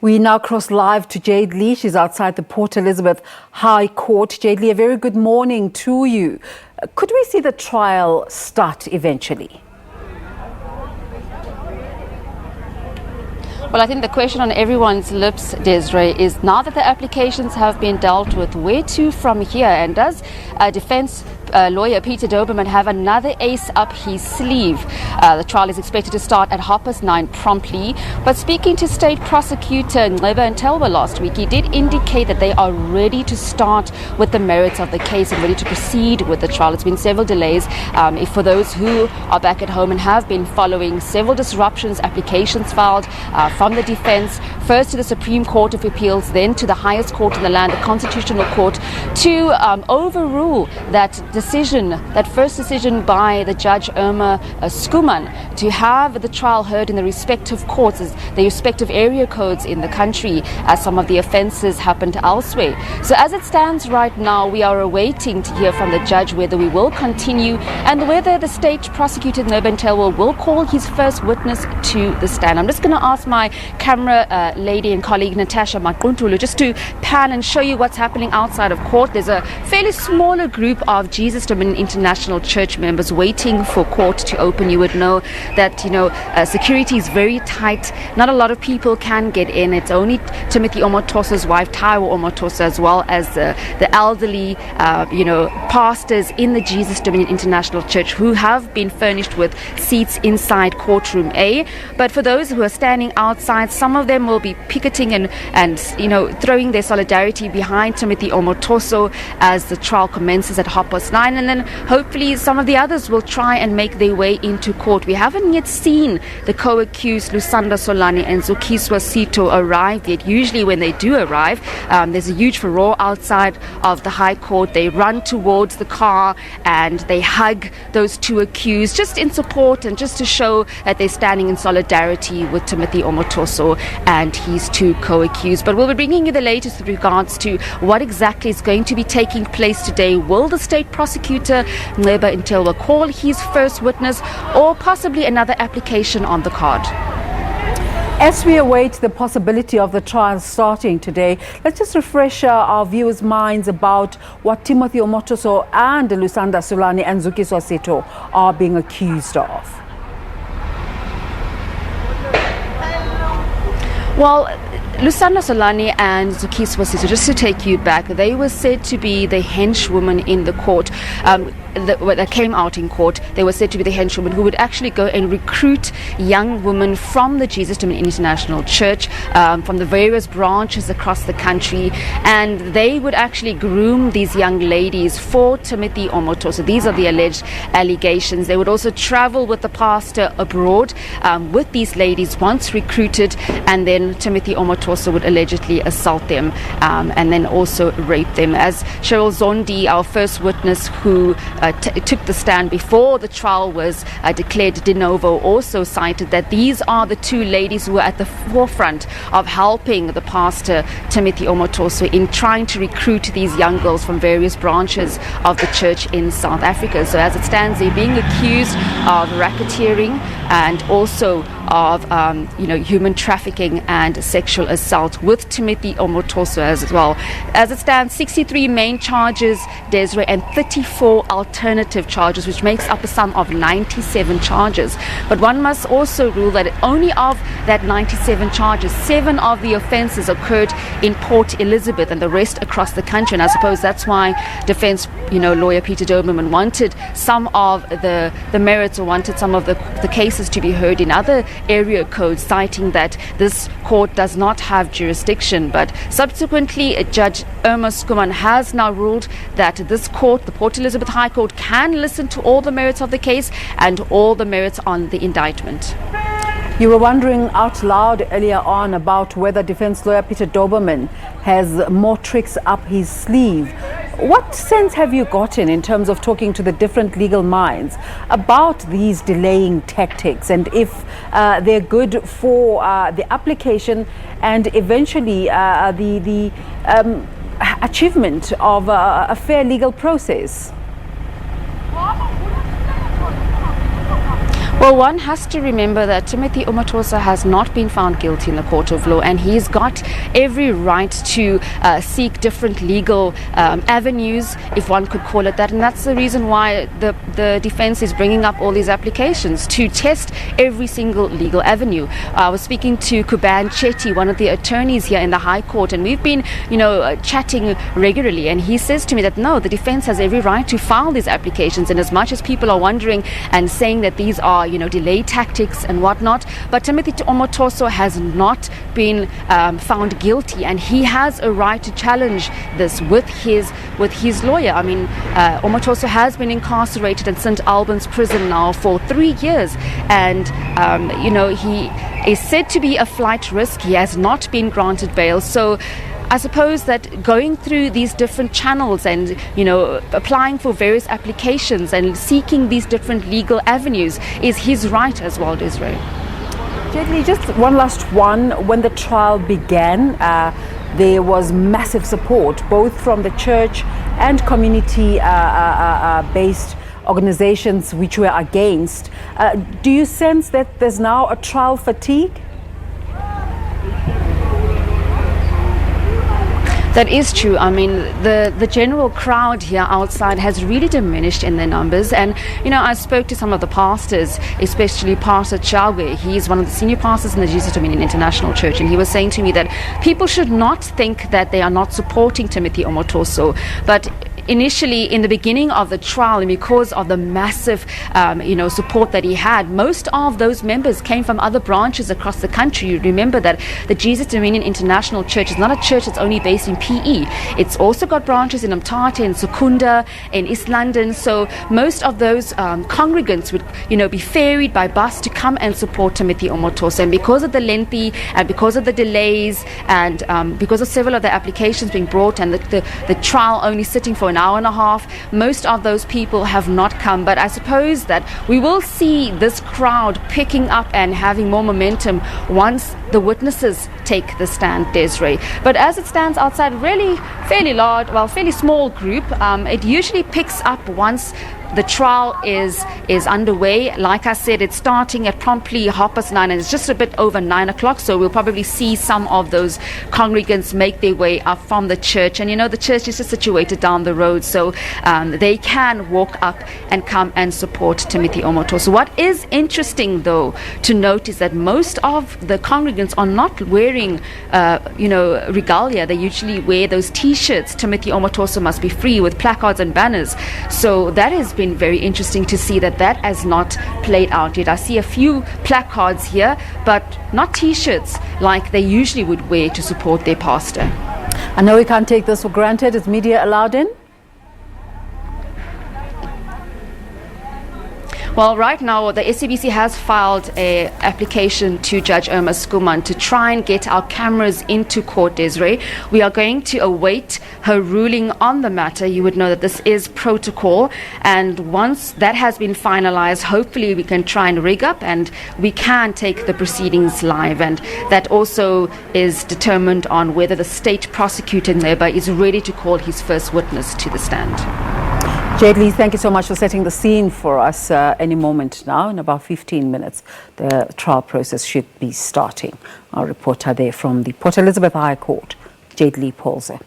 We now cross live to Jayed-Leigh. She's outside the Port Elizabeth High Court. Jayed-Leigh, a very good morning to you. Could we see the trial start eventually? Well, I think the question on everyone's lips, Desiree, is now that the applications have been dealt with, where to from here? And does defense lawyer Peter Doberman have another ace up his sleeve? The trial is expected to start at 9:30 promptly. But speaking to State Prosecutor Jayed-Leigh Paulse last week, he did indicate that they are ready to start with the merits of the case and ready to proceed with the trial. It's been several delays. For those who are back at home and have been following, several disruptions, applications filed from the defense, first to the Supreme Court of Appeals, then to the highest court in the land, the Constitutional Court, to overrule that decision, that first decision by the Judge Irma Schoeman to have the trial heard in the respective courts, the respective area codes in the country, as some of the offences happened elsewhere. So as it stands right now, we are awaiting to hear from the judge whether we will continue and whether the State Prosecutor Jayed-Leigh Paulse will call his first witness to the stand. I'm just going to ask my camera lady and colleague Natasha Maquntulu just to pan and show you what's happening outside of court. There's a fairly smaller group of Jesus Dominion International Church members waiting for court to open. You would know that, security is very tight. Not a lot of people can get in. It's only Timothy Omotoso's wife, Taiwo Omotoso, as well as the elderly, pastors in the Jesus Dominion International Church who have been furnished with seats inside courtroom A. But for those who are standing outside, some of them will be picketing and throwing their solidarity behind Timothy Omotoso as the trial commences at 9:30, and then hopefully some of the others will try and make their way into court. We haven't yet seen the co-accused Lusanda Solani and Zukiswa Sito arrive yet. Usually when they do arrive, there's a huge furore outside of the High Court. They run towards the car and they hug those two accused just in support and just to show that they're standing in solidarity with Timothy Omotoso and his two co-accused. But we'll be bringing you the latest with regards to what exactly is going to be taking place today. Will the State Prosecutor Jayed-Leigh Paulse call his first witness, or possibly another application on the card? As we await the possibility of the trial starting today, let's just refresh our viewers' minds about what Timothy Omotoso and Lusanda Solani and Zukiswa Sito are being accused of. Well, Lusanda Solani and Zukiswa Sito, just to take you back, they were said to be the henchwoman in the court. That came out in court. They were said to be the henchwoman who would actually go and recruit young women from the Jesus Dominion International Church, from the various branches across the country, and they would actually groom these young ladies for Timothy Omotoso. These are the alleged allegations. They would also travel with the pastor abroad with these ladies once recruited, and then Timothy Omotoso would allegedly assault them and then also rape them. As Cheryl Zondi, our first witness who took the stand before the trial was declared de novo, also cited that these are the two ladies who were at the forefront of helping the pastor Timothy Omotoso in trying to recruit these young girls from various branches of the church in South Africa. So as it stands, they're being accused of racketeering and also of human trafficking and sexual assault with Timothy Omotoso as well. As it stands, 63 main charges, Desiree, and 34 alternative charges, which makes up a sum of 97 charges. But one must also rule that only of that 97 charges, 7 of the offences occurred in Port Elizabeth and the rest across the country. And I suppose that's why defense lawyer Peter Doberman wanted some of the merits, or wanted some of the cases to be heard in other area codes, citing that this court does not have jurisdiction. But subsequently, Judge Irma Schoeman has now ruled that this court, the Port Elizabeth High Court, can listen to all the merits of the case and all the merits on the indictment. You were wondering out loud earlier on about whether defense lawyer Peter Doberman has more tricks up his sleeve. What sense have you gotten in terms of talking to the different legal minds about these delaying tactics, and if they're good for the application and eventually the achievement of a fair legal process? Well, one has to remember that Timothy Omotoso has not been found guilty in the court of law, and he's got every right to seek different legal avenues, if one could call it that. And that's the reason why the defense is bringing up all these applications, to test every single legal avenue. I was speaking to Kuban Chetty, one of the attorneys here in the High Court, and we've been, chatting regularly. And he says to me that no, the defense has every right to file these applications. And as much as people are wondering and saying that these are delay tactics and whatnot, but Timothy Omotoso has not been found guilty, and he has a right to challenge this with his lawyer. I mean, Omotoso has been incarcerated in St. Albans prison now for 3 years, and he is said to be a flight risk. He has not been granted bail, so I suppose that going through these different channels and, applying for various applications and seeking these different legal avenues is his right as well, Desiree. Jayed-Leigh, just one last one. When the trial began, there was massive support, both from the church and community-based organizations which were against. Do you sense that there's now a trial fatigue? That is true. I mean, the general crowd here outside has really diminished in their numbers. And, I spoke to some of the pastors, especially Pastor Chagwe. He's one of the senior pastors in the Jesus Dominion International Church. And he was saying to me that people should not think that they are not supporting Timothy Omotoso, but initially, in the beginning of the trial, and because of the massive, support that he had, most of those members came from other branches across the country. You remember that the Jesus Dominion International Church is not a church that's only based in PE. It's also got branches in Umtata, in Secunda, in East London. So most of those congregants would, be ferried by bus to come and support Timothy Omotoso. And because of the lengthy and because of the delays and because of several of the applications being brought and the trial only sitting for an hour and a half, most of those people have not come. But I suppose that we will see this crowd picking up and having more momentum once the witnesses take the stand, Desiree. But as it stands outside, really fairly large, fairly small group. It usually picks up once the trial is underway. Like I said, it's starting at promptly 9:30, and it's just a bit over 9 o'clock. So we'll probably see some of those congregants make their way up from the church. And the church is just situated down the road, so they can walk up and come and support Timothy Omotoso. What is interesting, though, to note is that most of the congregants are not wearing, regalia. They usually wear those T-shirts, Timothy Omotoso must be free, with placards and banners. So that is been very interesting to see that has not played out yet. I see a few placards here, but not T-shirts like they usually would wear to support their pastor. I know we can't take this for granted. Is media allowed in? Well, right now, the SABC has filed an application to Judge Irma Skuman to try and get our cameras into court, Desiree. We are going to await her ruling on the matter. You would know that this is protocol. And once that has been finalized, hopefully we can try and rig up and we can take the proceedings live. And that also is determined on whether the state prosecutor in Neba is ready to call his first witness to the stand. Jayed-Leigh, thank you so much for setting the scene for us. Any moment now, in about 15 minutes, the trial process should be starting. Our reporter there from the Port Elizabeth High Court, Jayed-Leigh Paulse.